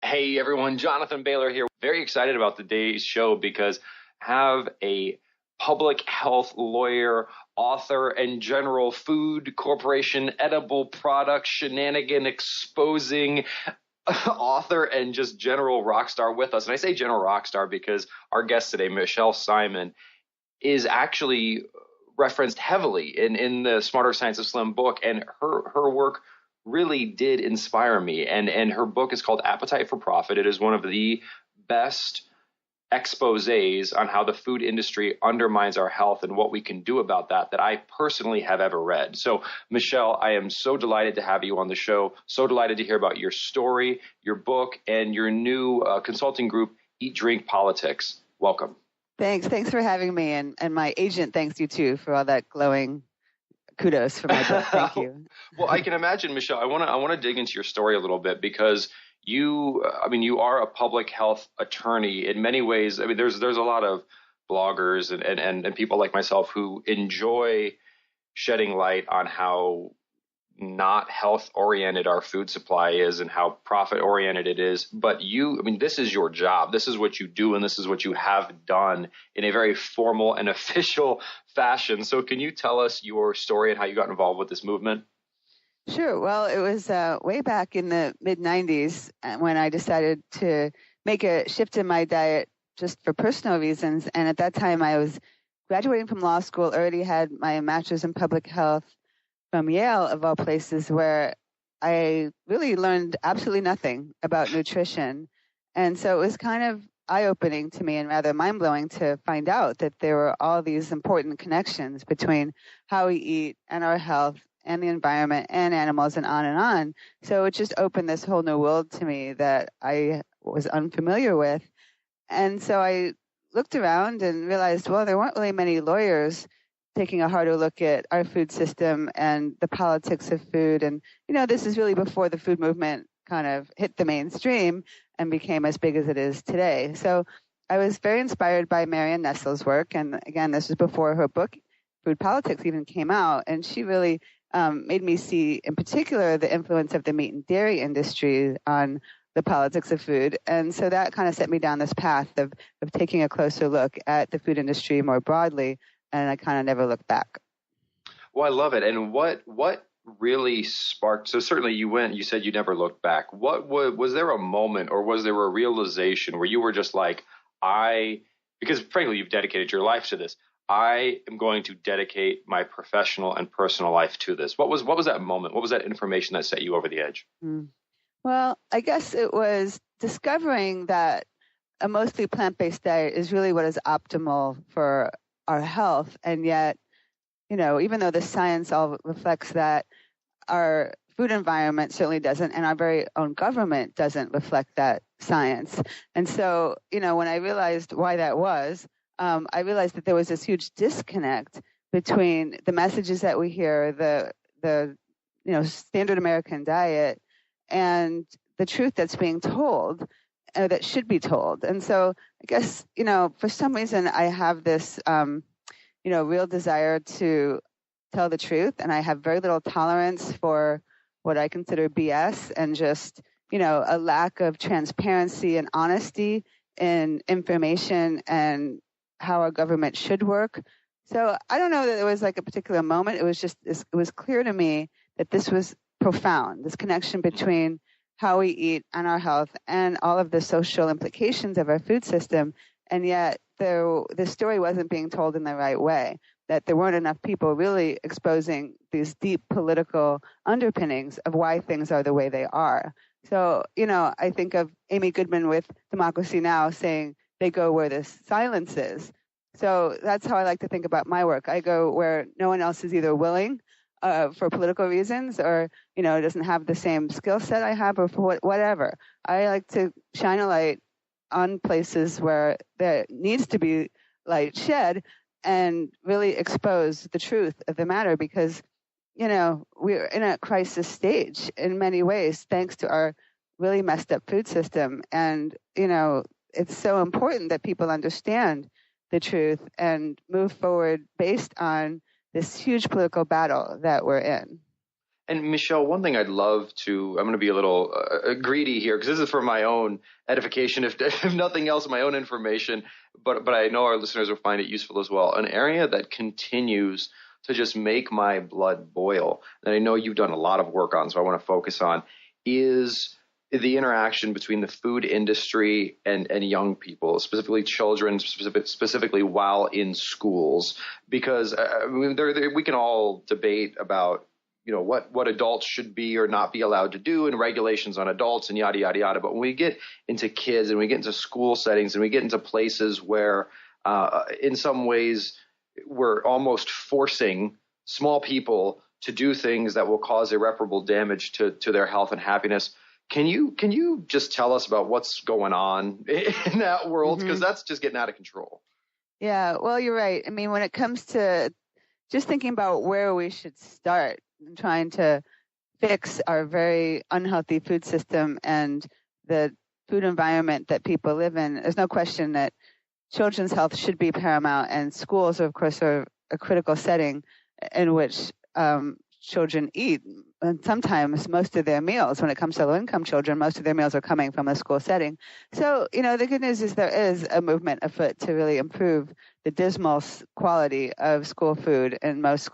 Hey everyone, Jonathan Bailor here. Very excited about today's show because I have a public health lawyer, author, and general food corporation edible product shenanigan exposing author and just general rock star with us. And I say general rock star because our guest today, Michele Simon, is actually referenced heavily in the Smarter Science of Slim book, and her work really did inspire me. And her book is called Appetite for Profit. It is one of the best exposés on how the food industry undermines our health and what we can do about that I personally have ever read. So, Michele, I am so delighted to have you on the show. So delighted to hear about your story, your book, and your new consulting group, Eat, Drink, Politics. Welcome. Thanks for having me. And my agent thanks you, too, for all that glowing kudos for my book. Thank you. Well, I can imagine, Michele, I want to dig into your story a little bit because you are a public health attorney in many ways. I mean, there's a lot of bloggers and people like myself who enjoy shedding light on how not health oriented our food supply is and how profit oriented it is. But this is your job. This is what you do, and this is what you have done in a very formal and official fashion. So can you tell us your story and how you got involved with this movement? Sure. Well, it was way back in the mid-'90s when I decided to make a shift in my diet just for personal reasons. And at that time, I was graduating from law school, already had my master's in public health from Yale, of all places, where I really learned absolutely nothing about nutrition. And so it was kind of eye-opening to me and rather mind-blowing to find out that there were all these important connections between how we eat and our health and the environment and animals and on and on. So it just opened this whole new world to me that I was unfamiliar with. And so I looked around and realized, well, there weren't really many lawyers taking a harder look at our food system and the politics of food. And, this is really before the food movement kind of hit the mainstream and became as big as it is today. So I was very inspired by Marion Nestle's work. And again, this was before her book, Food Politics, even came out. And she really made me see, in particular, the influence of the meat and dairy industry on the politics of food. And so that kind of set me down this path of taking a closer look at the food industry more broadly. And I kind of never looked back. Well, I love it. And what really sparked? So certainly you said you never looked back. Was there a moment or was there a realization where you were just like, because frankly, you've dedicated your life to this. I am going to dedicate my professional and personal life to this. What was that moment? What was that information that set you over the edge? Well, I guess it was discovering that a mostly plant-based diet is really what is optimal for our health. And yet, even though the science all reflects that, our food environment certainly doesn't, and our very own government doesn't reflect that science. And so, when I realized why that was, I realized that there was this huge disconnect between the messages that we hear, the standard American diet, and the truth that's being told, that should be told. And so I guess, for some reason I have this, real desire to tell the truth. And I have very little tolerance for what I consider BS and just, a lack of transparency and honesty in information and how our government should work. So I don't know that there was like a particular moment. It was clear to me that this was profound, this connection between how we eat and our health and all of the social implications of our food system. And yet the story wasn't being told in the right way, that there weren't enough people really exposing these deep political underpinnings of why things are the way they are. So, I think of Amy Goodman with Democracy Now! Saying they go where the silence is. So that's how I like to think about my work. I go where no one else is either willing for political reasons or, doesn't have the same skill set I have or for whatever. I like to shine a light on places where there needs to be light shed and really expose the truth of the matter because, we're in a crisis stage in many ways, thanks to our really messed up food system. And, it's so important that people understand the truth and move forward based on this huge political battle that we're in. And Michele, one thing I'd love to, I'm going to be a little greedy here because this is for my own edification, if nothing else, my own information, but I know our listeners will find it useful as well. An area that continues to just make my blood boil, that I know you've done a lot of work on, so I want to focus on, is the interaction between the food industry and young people, specifically children, specifically while in schools, because we can all debate about what adults should be or not be allowed to do and regulations on adults and yada, yada, yada. But when we get into kids and we get into school settings and we get into places where in some ways we're almost forcing small people to do things that will cause irreparable damage to their health and happiness, can you just tell us about what's going on in that world? Because that's just getting out of control. Yeah, well, you're right. I mean, when it comes to just thinking about where we should start and trying to fix our very unhealthy food system and the food environment that people live in, there's no question that children's health should be paramount, and schools, of course, are a critical setting in which children eat. And sometimes most of their meals, when it comes to low-income children, most of their meals are coming from a school setting. So, the good news is there is a movement afoot to really improve the dismal quality of school food in most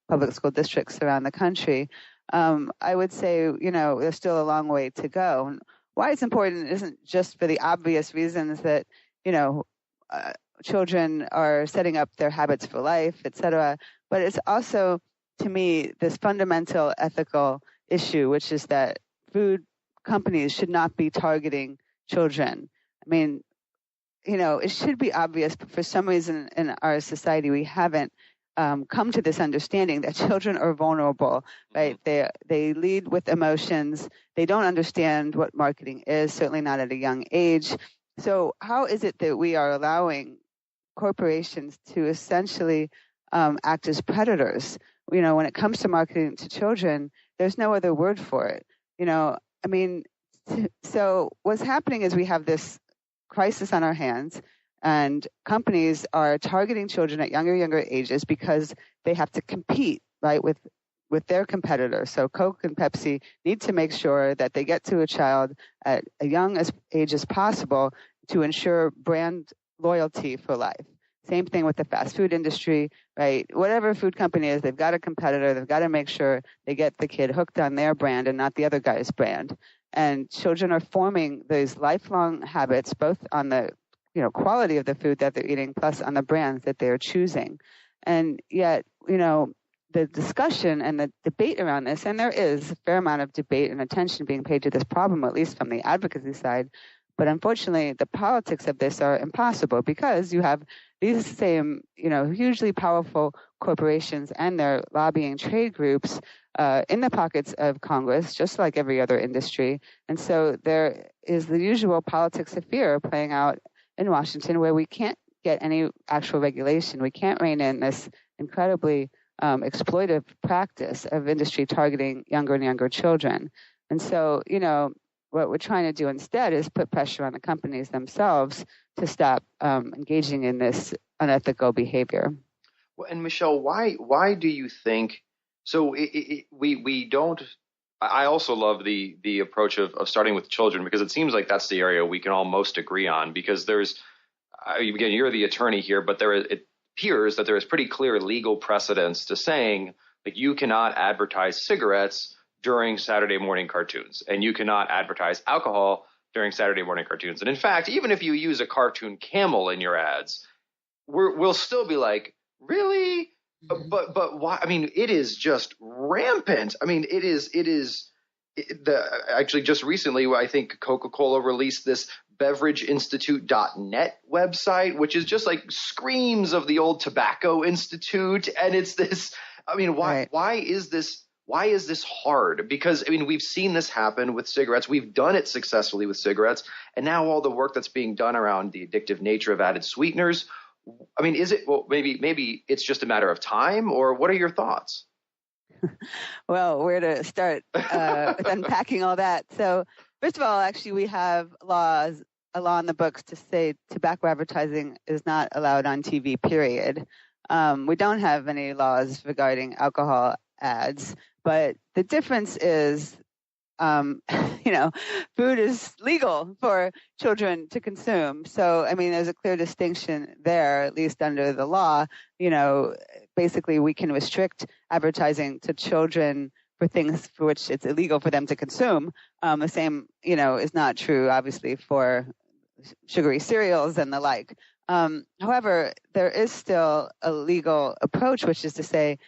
public school districts around the country. I would say, there's still a long way to go. And why it's important isn't just for the obvious reasons that, children are setting up their habits for life, et cetera, but it's also, to me, this fundamental ethical issue, which is that food companies should not be targeting children. I mean, it should be obvious, but for some reason in our society, we haven't come to this understanding that children are vulnerable, right? They lead with emotions. They don't understand what marketing is, certainly not at a young age. So how is it that we are allowing corporations to essentially act as predators? When it comes to marketing to children, there's no other word for it. So what's happening is we have this crisis on our hands, and companies are targeting children at younger ages because they have to compete, right, with their competitors. So Coke and Pepsi need to make sure that they get to a child at a young age as possible to ensure brand loyalty for life. Same thing with the fast food industry, right? Whatever food company is, they've got a competitor. They've got to make sure they get the kid hooked on their brand and not the other guy's brand. And children are forming these lifelong habits, both on the quality of the food that they're eating, plus on the brands that they're choosing. And yet, the discussion and the debate around this, and there is a fair amount of debate and attention being paid to this problem, at least from the advocacy side. But unfortunately, the politics of this are impossible because you have these same, hugely powerful corporations and their lobbying trade groups in the pockets of Congress, just like every other industry. And so there is the usual politics of fear playing out in Washington, where we can't get any actual regulation. We can't rein in this incredibly exploitive practice of industry targeting younger and younger children. And so, what we're trying to do instead is put pressure on the companies themselves to stop engaging in this unethical behavior. Well, and Michele, why do you think? So we don't. I also love the approach of starting with children, because it seems like that's the area we can all most agree on. Because there's, again, you're the attorney here, but it appears that there is pretty clear legal precedence to saying like you cannot advertise cigarettes during Saturday morning cartoons, and you cannot advertise alcohol during Saturday morning cartoons. And in fact, even if you use a cartoon camel in your ads, we'll still be like, really? But why? I mean, it is just rampant. I mean, actually just recently, I think Coca-Cola released this beverageinstitute.net website, which is just like screams of the old Tobacco Institute. And it's this, I mean, why is this hard? Because, I mean, we've seen this happen with cigarettes. We've done it successfully with cigarettes. And now all the work that's being done around the addictive nature of added sweeteners. I mean, is it, well, maybe it's just a matter of time, or what are your thoughts? Well, where to start with unpacking all that? So first of all, actually, we have a law in the books to say tobacco advertising is not allowed on TV, period. We don't have any laws regarding alcohol ads. But the difference is, food is legal for children to consume. So, I mean, there's a clear distinction there, at least under the law. Basically we can restrict advertising to children for things for which it's illegal for them to consume. The same, is not true, obviously, for sugary cereals and the like. However, there is still a legal approach, which is to say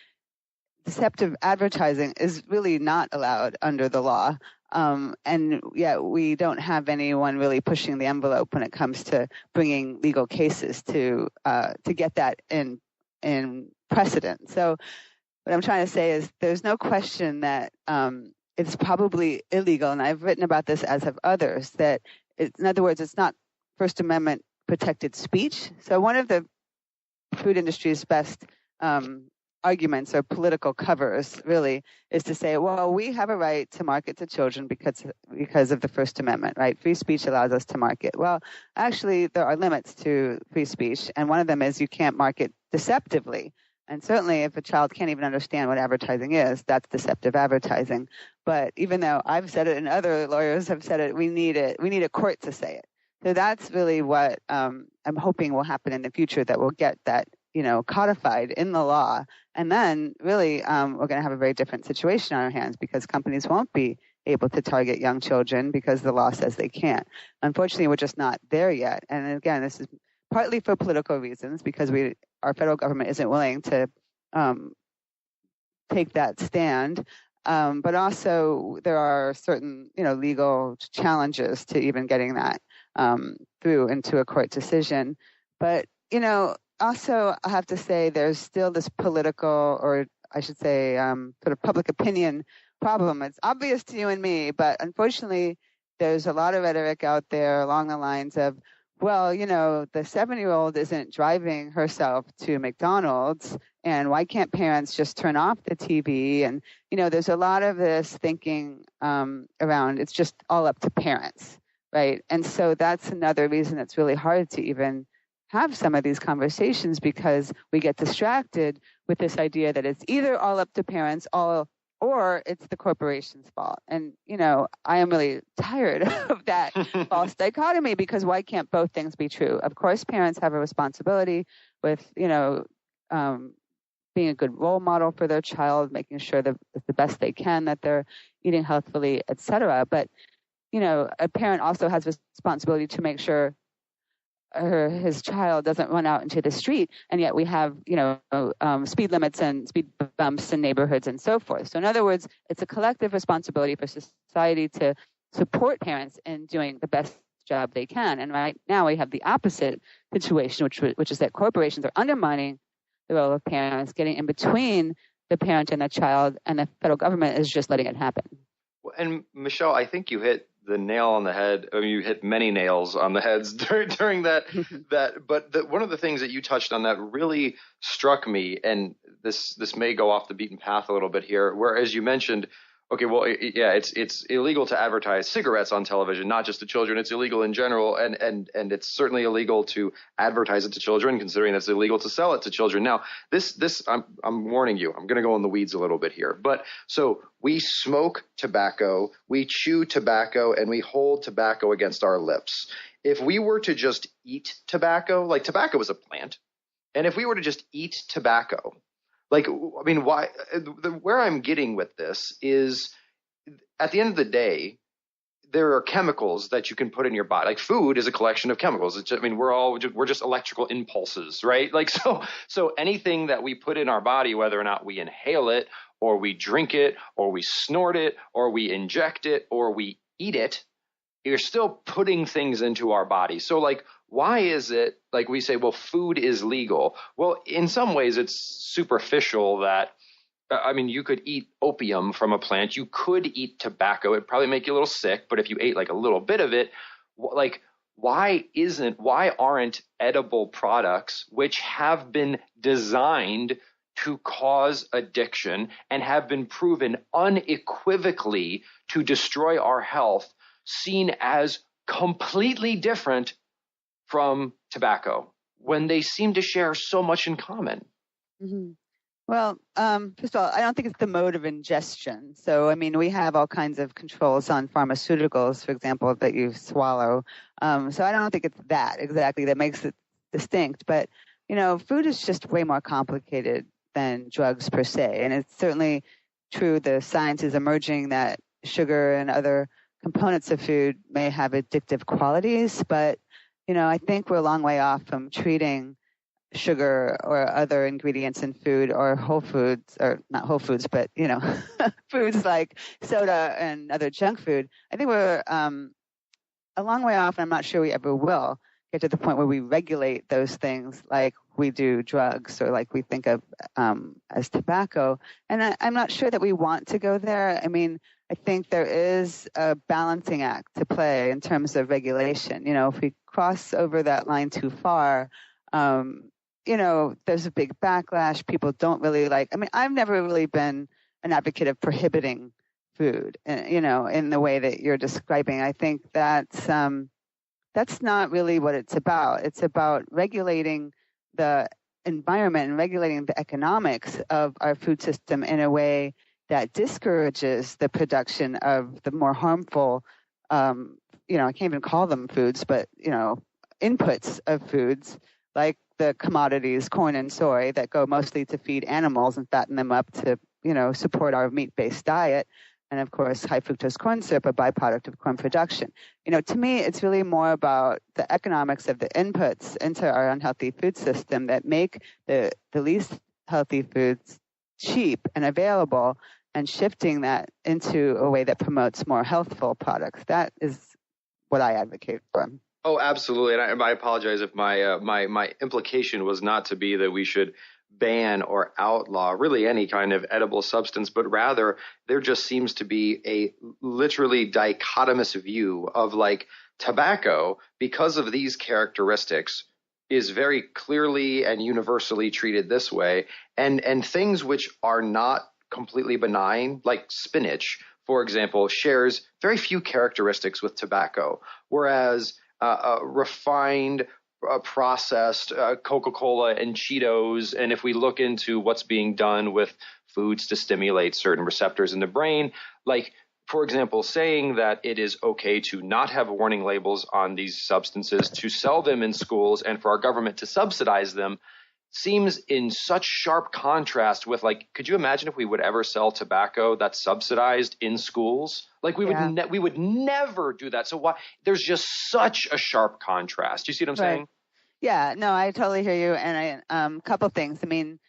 deceptive advertising is really not allowed under the law. And yet we don't have anyone really pushing the envelope when it comes to bringing legal cases to get that in precedent. So what I'm trying to say is there's no question that it's probably illegal, and I've written about this, as have others, that in other words, it's not First Amendment protected speech. So one of the food industry's best arguments or political covers really is to say, well, we have a right to market to children because of the First Amendment, right? Free speech allows us to market. Well, actually, there are limits to free speech, and one of them is you can't market deceptively. And certainly if a child can't even understand what advertising is, that's deceptive advertising. But even though I've said it and other lawyers have said it, we need a court to say it. So that's really what I'm hoping will happen in the future, that we'll get that, codified in the law. And then really we're going to have a very different situation on our hands, because companies won't be able to target young children because the law says they can't. Unfortunately, we're just not there yet. And again, this is partly for political reasons, because our federal government isn't willing to take that stand. But also there are certain, legal challenges to even getting that through into a court decision. But, also I have to say there's still this political, or I should say sort of public opinion problem. It's obvious to you and me, but unfortunately there's a lot of rhetoric out there along the lines of, well, the 7-year-old isn't driving herself to McDonald's, and why can't parents just turn off the TV? And, there's a lot of this thinking around it's just all up to parents, right? And so that's another reason it's really hard to even have some of these conversations, because we get distracted with this idea that it's either all up to parents, or it's the corporation's fault. And, I am really tired of that false dichotomy, because why can't both things be true? Of course, parents have a responsibility with, being a good role model for their child, making sure that it's the best they can, that they're eating healthfully, et cetera. But, a parent also has a responsibility to make sure his child doesn't run out into the street, and yet we have, speed limits and speed bumps in neighborhoods and so forth. So in other words, it's a collective responsibility for society to support parents in doing the best job they can. And right now we have the opposite situation, which is that corporations are undermining the role of parents, getting in between the parent and the child, and the federal government is just letting it happen. And Michele, I think you hit the nail on the head. I mean, you hit many nails on the heads during that. But one of the things that you touched on that really struck me, and this may go off the beaten path a little bit here, whereas you mentioned, okay, well, yeah, it's illegal to advertise cigarettes on television, not just to children. It's illegal in general, and it's certainly illegal to advertise it to children, considering it's illegal to sell it to children. Now, this I'm warning you, I'm going to go in the weeds a little bit here. But so we smoke tobacco, we chew tobacco, and we hold tobacco against our lips. If we were to just eat tobacco, like tobacco is a plant, and if we were to just eat tobacco, like, I mean, why? Where I'm getting with this is, at the end of the day, there are chemicals that you can put in your body. Like food is a collection of chemicals. We're just electrical impulses, right? Like so anything that we put in our body, whether or not we inhale it, or we drink it, or we snort it, or we inject it, or we eat it, you're still putting things into our body. So like, why is it like we say, well, food is legal? Well, in some ways it's superficial that, you could eat opium from a plant. You could eat tobacco. It'd probably make you a little sick. But if you ate like a little bit of it, like, why aren't edible products, which have been designed to cause addiction and have been proven unequivocally to destroy our health, seen as completely different from tobacco when they seem to share so much in common? Mm-hmm. Well, first of all, I don't think it's the mode of ingestion. So, I mean, we have all kinds of controls on pharmaceuticals, for example, that you swallow. So I don't think it's that exactly that makes it distinct. But, food is just way more complicated than drugs per se. And it's certainly true the science is emerging that sugar and other components of food may have addictive qualities. But, I think we're a long way off from treating sugar or other ingredients in food or whole foods, or not whole foods, but, foods like soda and other junk food. I think we're a long way off, and I'm not sure we ever will get to the point where we regulate those things like we do drugs or like we think of as tobacco. And I'm not sure that we want to go there. I mean, I think there is a balancing act to play in terms of regulation. If we cross over that line too far, there's a big backlash. People don't really I've never really been an advocate of prohibiting food, in the way that you're describing. I think that's not really what it's about. It's about regulating the environment and regulating the economics of our food system in a way that discourages the production of the more harmful, I can't even call them foods, but, inputs of foods like the commodities, corn and soy, that go mostly to feed animals and fatten them up to, support our meat-based diet. And of course, high fructose corn syrup, a byproduct of corn production. To me, it's really more about the economics of the inputs into our unhealthy food system that make the least healthy foods cheap and available, and shifting that into a way that promotes more healthful products. That is what I advocate for. Oh, absolutely. And I apologize if my implication was not to be that we should ban or outlaw really any kind of edible substance, but rather there just seems to be a literally dichotomous view of tobacco, because of these characteristics, is very clearly and universally treated this way, and things which are not completely benign, like spinach, for example, shares very few characteristics with tobacco, whereas refined, processed Coca-Cola and Cheetos, and if we look into what's being done with foods to stimulate certain receptors in the brain, for example, saying that it is okay to not have warning labels on these substances, to sell them in schools, and for our government to subsidize them, seems in such sharp contrast with, could you imagine if we would ever sell tobacco that's subsidized in schools? We would never do that. So why? There's just such a sharp contrast. Do you see what I'm saying? Yeah, no, I totally hear you. And a couple things. I mean,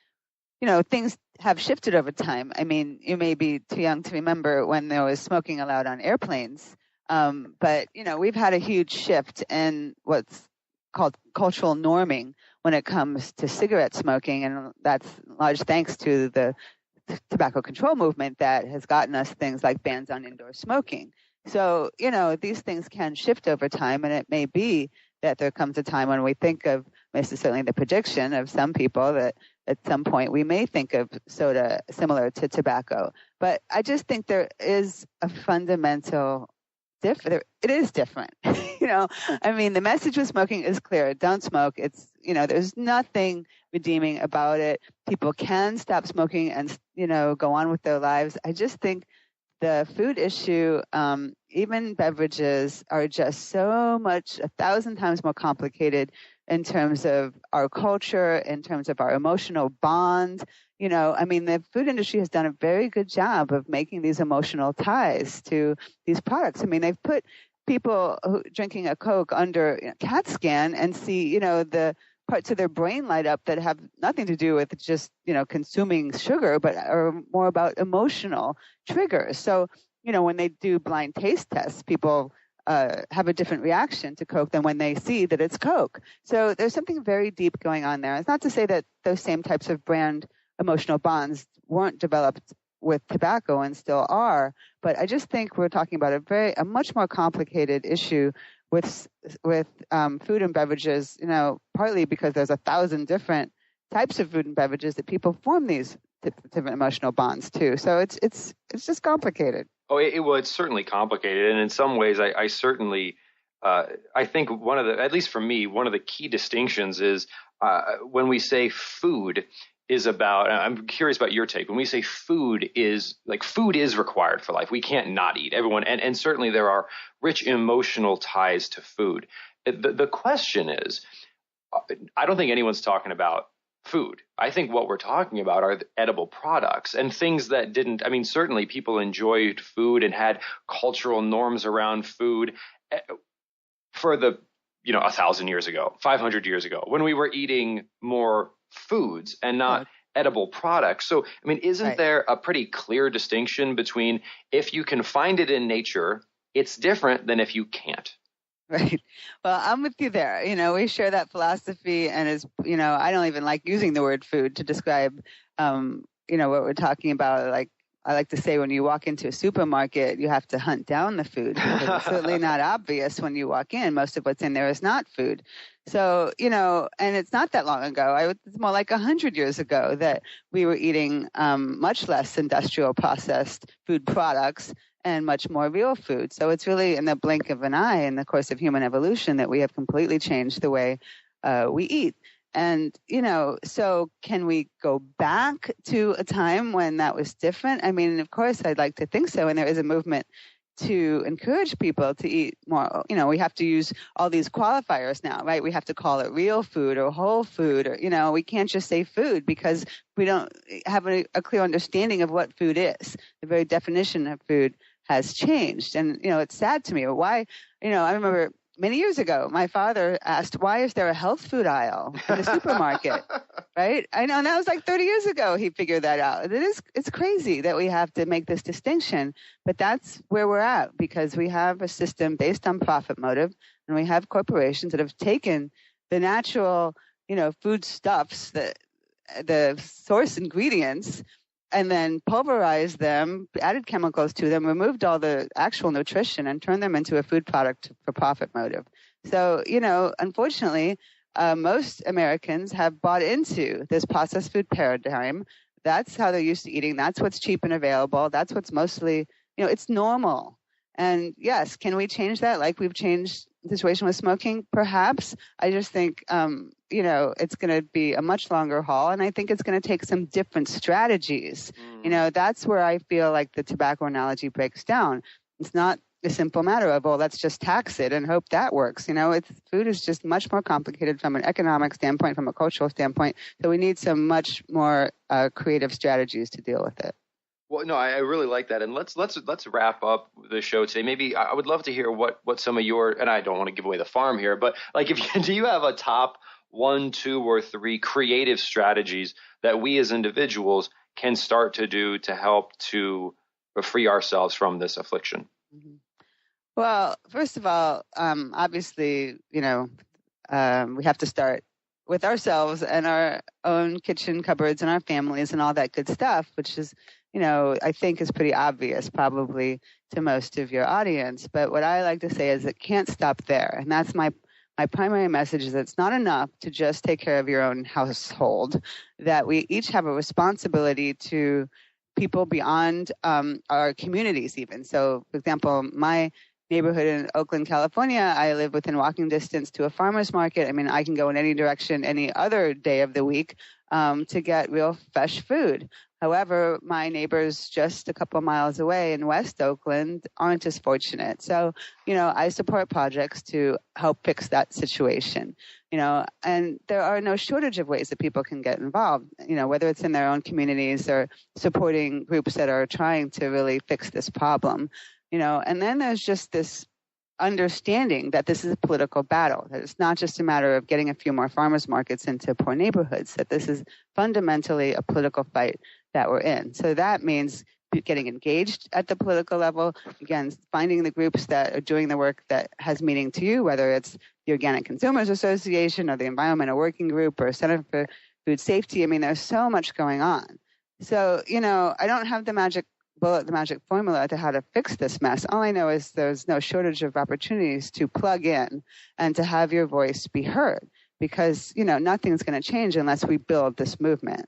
things have shifted over time. I mean, you may be too young to remember when there was smoking allowed on airplanes. But, we've had a huge shift in what's called cultural norming when it comes to cigarette smoking. And that's large thanks to the tobacco control movement that has gotten us things like bans on indoor smoking. So, these things can shift over time, and it may be that there comes a time when we think of, this is certainly the prediction of some people, that at some point we may think of soda similar to tobacco. But I just think there is a fundamental difference. It is different. I mean, the message with smoking is clear. Don't smoke. It's, there's nothing redeeming about it. People can stop smoking and, go on with their lives. I just think the food issue, even beverages, are just so much, 1,000 times more complicated in terms of our culture, in terms of our emotional bond. I mean, the food industry has done a very good job of making these emotional ties to these products. I mean, they've put people drinking a Coke under CAT scan and see, the parts of their brain light up that have nothing to do with just, consuming sugar, but are more about emotional triggers. So, when they do blind taste tests, people have a different reaction to Coke than when they see that it's Coke. So there's something very deep going on there. It's not to say that those same types of brand emotional bonds weren't developed with tobacco and still are, but I just think we're talking about a much more complicated issue with food and beverages, partly because there's 1,000 different types of food and beverages that people form these different emotional bonds to. So it's just complicated. Oh, it's certainly complicated. And in some ways, I certainly, I think at least for me, one of the key distinctions is when we say food, is about, I'm curious about your take. When we say food is required for life, we can't not eat. Everyone, and certainly there are rich emotional ties to food. The question is, I don't think anyone's talking about food. I think what we're talking about are the edible products and things that didn't, I mean, certainly people enjoyed food and had cultural norms around food for 1,000 years ago, 500 years ago, when we were eating more foods and not edible products. So, I mean, isn't there a pretty clear distinction between if you can find it in nature, it's different than if you can't? Right. Well, I'm with you there. We share that philosophy, and I don't even like using the word food to describe, what we're talking about. Like, I like to say, when you walk into a supermarket, you have to hunt down the food, because it's certainly not obvious when you walk in. Most of what's in there is not food. So, and it's not that long ago. It's more like 100 years ago that we were eating much less industrial processed food products and much more real food. So it's really in the blink of an eye in the course of human evolution that we have completely changed the way we eat. And, so can we go back to a time when that was different? I mean, of course, I'd like to think so. And there is a movement to encourage people to eat more. We have to use all these qualifiers now, right? We have to call it real food or whole food, or, we can't just say food because we don't have a clear understanding of what food is. The very definition of food has changed. And, it's sad to me. Why, I remember many years ago, my father asked, why is there a health food aisle in the supermarket? Right? I know. And that was like 30 years ago he figured that out. It's crazy that we have to make this distinction, but that's where we're at, because we have a system based on profit motive, and we have corporations that have taken the natural, foodstuffs, the source ingredients, and then pulverized them, added chemicals to them, removed all the actual nutrition, and turned them into a food product for profit motive. So, unfortunately, most Americans have bought into this processed food paradigm. That's how they're used to eating. That's what's cheap and available. That's what's mostly, it's normal. And yes, can we change that? Like we've changed the situation with smoking? Perhaps. I just think, it's going to be a much longer haul. And I think it's going to take some different strategies. That's where I feel like the tobacco analogy breaks down. It's not a simple matter of, let's just tax it and hope that works. Food is just much more complicated from an economic standpoint, from a cultural standpoint. So we need some much more creative strategies to deal with it. Well, no, I really like that. And let's wrap up the show today. Maybe I would love to hear what some of your, and I don't want to give away the farm here, but like do you have a top 1, 2, or 3 creative strategies that we as individuals can start to do to help to free ourselves from this affliction? Mm-hmm. Well, first of all, obviously, we have to start with ourselves and our own kitchen cupboards and our families and all that good stuff, which is, I think is pretty obvious probably to most of your audience. But what I like to say is it can't stop there. And that's my primary message, is that it's not enough to just take care of your own household, that we each have a responsibility to people beyond our communities even. So, for example, my neighborhood in Oakland, California, I live within walking distance to a farmer's market. I mean, I can go in any direction any other day of the week to get real fresh food. However, my neighbors just a couple miles away in West Oakland aren't as fortunate. So, I support projects to help fix that situation, and there are no shortage of ways that people can get involved, whether it's in their own communities or supporting groups that are trying to really fix this problem, and then there's just this understanding that this is a political battle, that it's not just a matter of getting a few more farmers markets into poor neighborhoods, that this is fundamentally a political fight that we're in. So that means getting engaged at the political level, again, finding the groups that are doing the work that has meaning to you, whether it's the Organic Consumers Association or the Environmental Working Group or Center for Food Safety. I mean, there's so much going on. So, I don't have the magic bullet, the magic formula to how to fix this mess. All I know is there's no shortage of opportunities to plug in and to have your voice be heard, because, nothing's going to change unless we build this movement.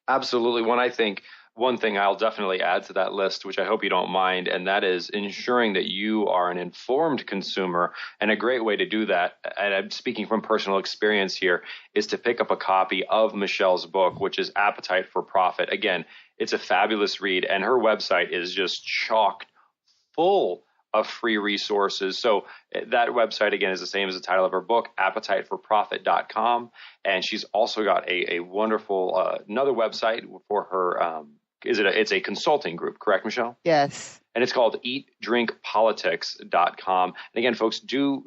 Absolutely. When I think one thing I'll definitely add to that list, which I hope you don't mind, and that is ensuring that you are an informed consumer. And a great way to do that, and I'm speaking from personal experience here, is to pick up a copy of Michele's book, which is Appetite for Profit. Again, it's a fabulous read, and her website is just chocked full of free resources. So that website, again, is the same as the title of her book, appetiteforprofit.com. And she's also got a wonderful, another website for her, it's a consulting group, correct, Michele? Yes. And it's called eatdrinkpolitics.com. And again, folks, do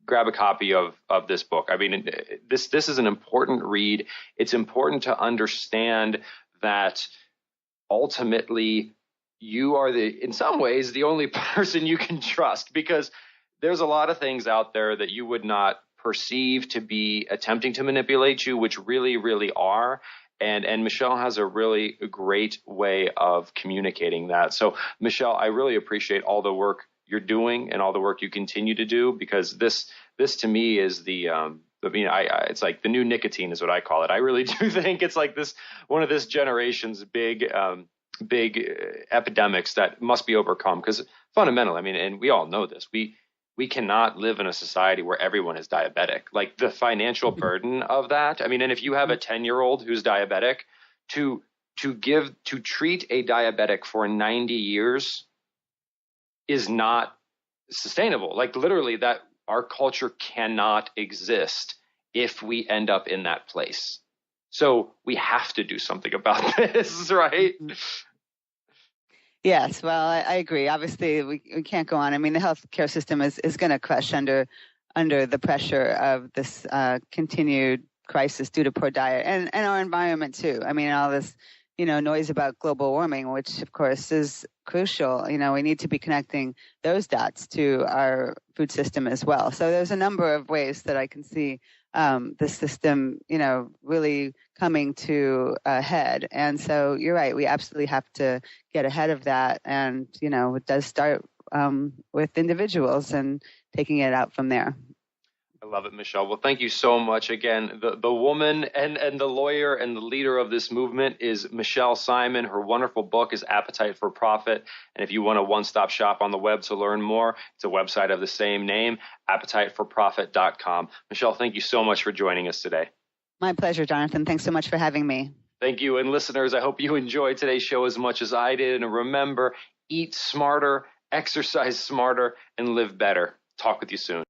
grab a copy of this book. I mean, this is an important read. It's important to understand that ultimately you are in some ways, the only person you can trust, because there's a lot of things out there that you would not perceive to be attempting to manipulate you, which really, really are. And Michele has a really great way of communicating that. So, Michele, I really appreciate all the work you're doing and all the work you continue to do, because this to me is it's like the new nicotine is what I call it. I really do think it's like one of this generation's big epidemics that must be overcome, because fundamentally, I mean, and we all know this, we cannot live in a society where everyone is diabetic. Like the financial burden of that. I mean, and if you have a 10-year-old who's diabetic, to treat a diabetic for 90 years is not sustainable. Like literally, that our culture cannot exist if we end up in that place. So we have to do something about this, right? Yes, well, I agree. Obviously, we can't go on. I mean, the healthcare system is going to crush under the pressure of this continued crisis due to poor diet and our environment too. I mean, all this, noise about global warming, which of course is crucial. We need to be connecting those dots to our food system as well. So there's a number of ways that I can see the system, really coming to a head. And so you're right. We absolutely have to get ahead of that. And, it does start with individuals and taking it out from there. I love it, Michele. Well, thank you so much. Again, the woman and the lawyer and the leader of this movement is Michele Simon. Her wonderful book is Appetite for Profit. And if you want a one-stop shop on the web to learn more, it's a website of the same name, appetiteforprofit.com. Michele, thank you so much for joining us today. My pleasure, Jonathan. Thanks so much for having me. Thank you. And listeners, I hope you enjoyed today's show as much as I did. And remember, eat smarter, exercise smarter, and live better. Talk with you soon.